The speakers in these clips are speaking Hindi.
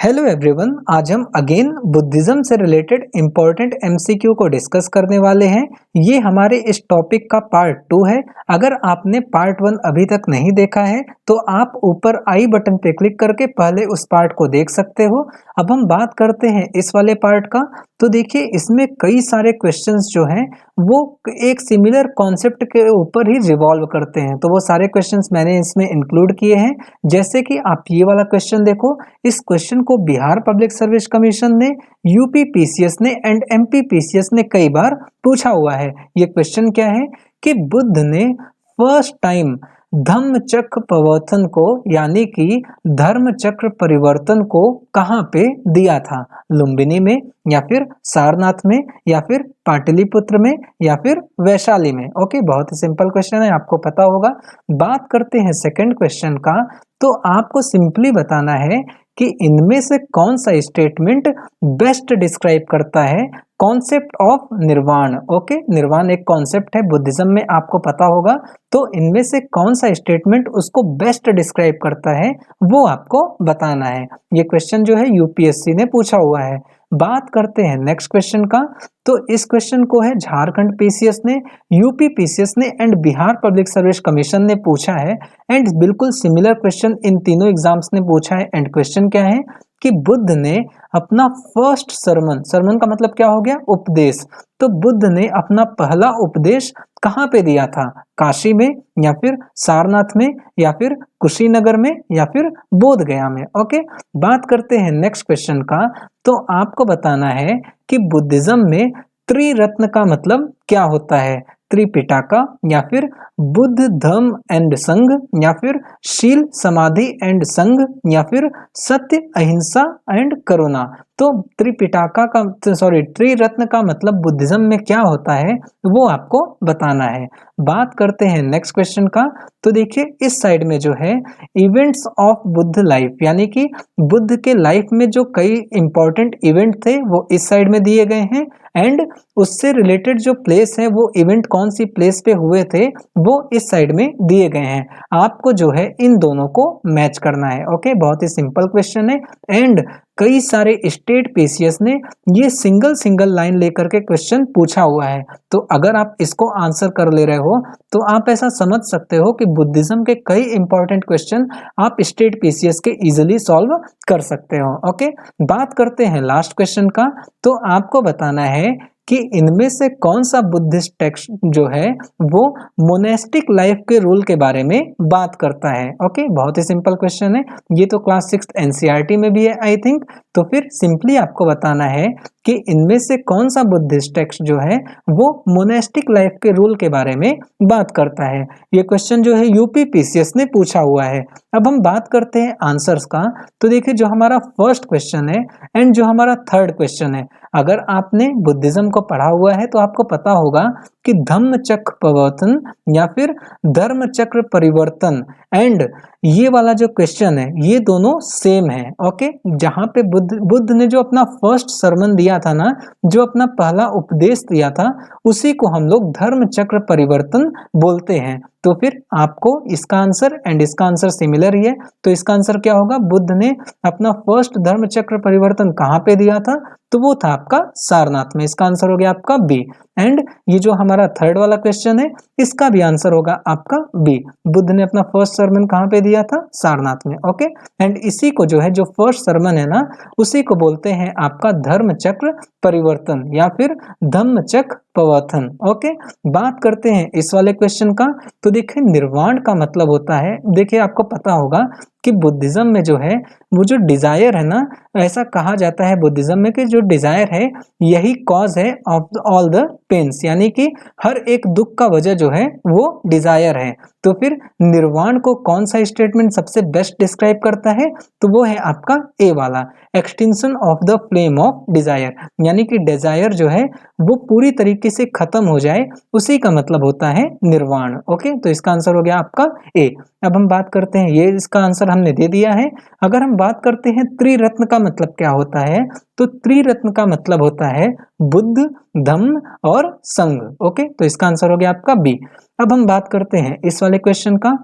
हेलो एवरीवन, आज हम अगेन बुद्धिज्म से रिलेटेड इम्पोर्टेंट एमसीक्यू को डिस्कस करने वाले हैं। ये हमारे इस टॉपिक का पार्ट 2 है। अगर आपने पार्ट 1 अभी तक नहीं देखा है तो आप ऊपर आई बटन पे क्लिक करके पहले उस पार्ट को देख सकते हो। अब हम बात करते हैं इस वाले पार्ट का। तो देखिए, इसमें कई सारे क्वेश्चंस जो हैं वो एक सिमिलर कॉन्सेप्ट के ऊपर ही रिवॉल्व करते हैं। तो वो सारे क्वेश्चंस मैंने इसमें इंक्लूड किए हैं। जैसे कि आप ये वाला क्वेश्चन देखो, इस क्वेश्चन को बिहार पब्लिक सर्विस कमीशन ने, यूपी पीसीएस ने एंड एमपी पीसीएस ने कई बार पूछा हुआ है। ये क्वेश्चन क्या है कि बुद्ध ने फर्स्ट टाइम धम्म चक्र परिवर्तन को यानी कि धर्म चक्र परिवर्तन को कहाँ पे दिया था? लुम्बिनी में, या फिर सारनाथ में, या फिर पाटलिपुत्र में, या फिर वैशाली में। ओके, बहुत ही सिंपल क्वेश्चन है, आपको पता होगा। बात करते हैं सेकंड क्वेश्चन का। तो आपको सिंपली बताना है कि इनमें से कौन सा स्टेटमेंट बेस्ट डिस्क्राइब करता है कॉन्सेप्ट ऑफ निर्वाण। ओके, निर्वाण एक कॉन्सेप्ट है बुद्धिज्म में, आपको पता होगा। तो इनमें से कौन सा स्टेटमेंट उसको बेस्ट डिस्क्राइब करता है वो आपको बताना है। ये क्वेश्चन जो है यूपीएससी ने पूछा हुआ है। बात करते हैं नेक्स्ट क्वेश्चन का। तो इस क्वेश्चन को है झारखंड पीसीएस ने, यूपी पीसीएस ने and Bihar public service commission ने पूछा है। एंड बिल्कुल सिमिलर क्वेश्चन इन तीनों एग्जाम्स ने पूछा है। एंड क्वेश्चन क्या है कि बुद्ध ने अपना फर्स्ट सरमन, सरमन का मतलब क्या हो गया? उपदेश। तो बुद्ध ने अपना पहला उपदेश कहाँ पे दिया था? काशी में, या फिर सारनाथ में, या फिर कुशीनगर में, या फिर बोध गया में। ओके, बात करते हैं नेक्स्ट क्वेश्चन का। तो आपको बताना है कि बुद्धिज्म में त्रिरत्न का मतलब क्या होता है? त्रिपिटका, या फिर बुद्ध धम्म एंड संघ, या फिर शील समाधि एंड संघ, या फिर सत्य अहिंसा एंड करुणा। तो त्रिपिटका का त्रिरत्न का मतलब बुद्धिज्म में क्या होता है वो आपको बताना है। बात करते हैं नेक्स्ट क्वेश्चन का। तो देखिए, इस साइड में जो है इवेंट्स ऑफ बुद्ध लाइफ, यानी कि बुद्ध के लाइफ में जो कई इंपॉर्टेंट इवेंट थे वो इस साइड में दिए गए हैं। एंड उससे रिलेटेड जो प्लेस है वो इवेंट कौन सी प्लेस पे हुए थे वो इस साइड में दिए गए हैं। आपको जो है इन दोनों को मैच करना है। ओके, बहुत ही सिंपल क्वेश्चन है। एंड कई सारे स्टेट पीसीएस ने ये सिंगल सिंगल लाइन लेकर के क्वेश्चन पूछा हुआ है। तो अगर आप इसको आंसर कर ले रहे हो तो आप ऐसा समझ सकते हो कि बुद्धिज्म के कई इंपॉर्टेंट क्वेश्चन आप स्टेट पीसीएस के इजीली सॉल्व कर सकते हो। ओके, बात करते हैं लास्ट क्वेश्चन का। तो आपको बताना है कि इनमें से कौन सा बुद्धिस्ट टेक्स्ट जो है वो मोनेस्टिक लाइफ के रूल के बारे में बात करता है। ओके, बहुत ही सिंपल क्वेश्चन है। ये तो क्लास 6 एनसीईआरटी में भी है आई थिंक। तो फिर सिंपली आपको बताना है कि इनमें से कौन सा बुद्धिस्ट टेक्स्ट जो है वो मोनेस्टिक लाइफ के रूल के बारे में बात करता है। ये क्वेश्चन जो है यूपी पीसीएस ने पूछा हुआ है। अब हम बात करते हैं आंसर्स का। तो देखिए, जो हमारा फर्स्ट क्वेश्चन है एंड जो हमारा थर्ड क्वेश्चन है, अगर आपने बुद्धिज्म को पढ़ा हुआ है तो आपको पता होगा कि धम्म चक्र परिवर्तन या फिर धर्म चक्र परिवर्तन एंड ये वाला जो क्वेश्चन है ये दोनों सेम है। ओके, जहां पे बुद्ध ने जो अपना फर्स्ट सरमन दिया था ना, जो अपना पहला उपदेश दिया था, उसी को हम लोग धर्म चक्र परिवर्तन बोलते हैं। तो फिर आपको इसका आंसर एंड इसका आंसर सिमिलर ही है। तो इसका आंसर क्या होगा? बुद्ध ने अपना फर्स्ट धर्म चक्र परिवर्तन कहाँ पे दिया था? तो वो था आपका सारनाथ में। इसका आंसर हो गया आपका बी। एंड ये जो हमारा थर्ड वाला क्वेश्चन है इसका भी आंसर होगा आपका बी। बुद्ध ने अपना फर्स्ट सरमन कहाँ पे दिया था? सारनाथ में। ओके, एंड इसी को जो है जो फर्स्ट सरमन है ना, उसी को बोलते हैं आपका धर्म चक्र परिवर्तन या फिर धम्म चक्र परिवर्तन। ओके, बात करते हैं इस वाले क्वेश्चन का। तो देखिए, निर्वाण का मतलब होता है, देखिए आपको पता होगा कि बुद्धिज्म में जो है वो जो डिजायर है ना, ऐसा कहा जाता है बुद्धिज्म में कि जो डिजायर है यही कॉज है ऑफ ऑल द पेन्स, यानी कि हर एक दुख का वजह जो है वो डिजायर है। तो फिर निर्वाण को कौन सा स्टेटमेंट सबसे बेस्ट डिस्क्राइब करता है? तो वो है आपका ए वाला, extinction of the flame of desire, यानी कि डिजायर जो है वो पूरी तरीके से खत्म हो जाए, उसी का मतलब होता है निर्वाण। ओके, तो इसका आंसर हो गया आपका ए। अब हम बात करते हैं, ये इसका आंसर हमने दे दिया है। अगर हम बात करते हैं त्रिरत्न का मतलब क्या होता है, तो त्रिरत्न का मतलब होता है बुद्ध, धम्म और संघ। ओके, तो इसका आंसर हो गया आपका बी। अब हम बात करते हैं इस वाले क्वेश्चन का।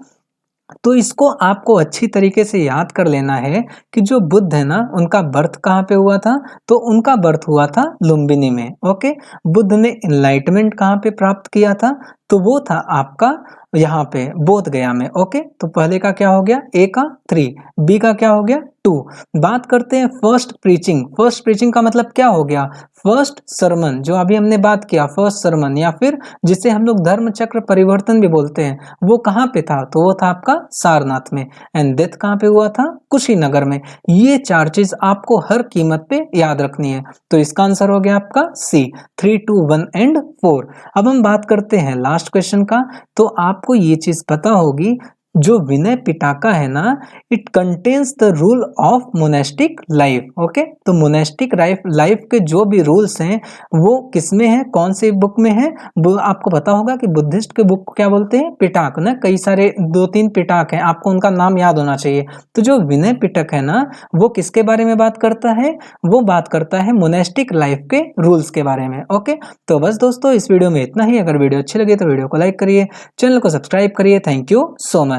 तो इसको आपको अच्छी तरीके से याद कर लेना है कि जो बुद्ध है ना, उनका बर्थ कहाँ पे हुआ था? तो उनका बर्थ हुआ था लुम्बिनी में। ओके। बुद्ध ने एनलाइटमेंट कहाँ पे प्राप्त किया था? तो वो था आपका यहाँ पे बोध गया में। ओके। तो पहले का क्या हो गया? ए का 3, बी का क्या हो गया? 2। बात करते हैं फर्स्ट प्रीचिंग। फर्स्ट प्रीचिंग का मतलब क्या हो गया? फर्स्ट सरमन, जो अभी हमने बात किया, फर्स्ट सरमन या फिर जिसे हम लोग धर्म चक्र परिवर्तन भी बोलते हैं, वो कहाँ पे था? तो वो था आपका सारनाथ में। एंड डेथ कहाँ पे हुआ था? कुशीनगर में। ये 4 चीज आपको हर कीमत पे याद रखनी है। तो इसका आंसर हो गया आपका सी, 3, 2, 1 एंड 4। अब हम बात करते हैं लास्ट क्वेश्चन का। तो आपको ये चीज पता होगी, जो विनय पिटका है ना, it contains the rule of monastic life. Okay. तो मोनेस्टिक लाइफ के जो भी रूल्स हैं वो किसमें है, कौन से बुक में है? वो आपको पता होगा कि बुद्धिस्ट के बुक को क्या बोलते हैं? पिटाक ना। कई सारे 2-3 पिटाक हैं, आपको उनका नाम याद होना चाहिए। तो जो विनय पिटक है ना, वो किसके बारे में बात करता है? वो बात करता है मोनेस्टिक लाइफ के रूल्स के बारे में। ओके। तो बस दोस्तों, इस वीडियो में इतना ही। अगर वीडियो अच्छी लगे तो वीडियो को लाइक करिए, चैनल को सब्सक्राइब करिए। Thank you so much.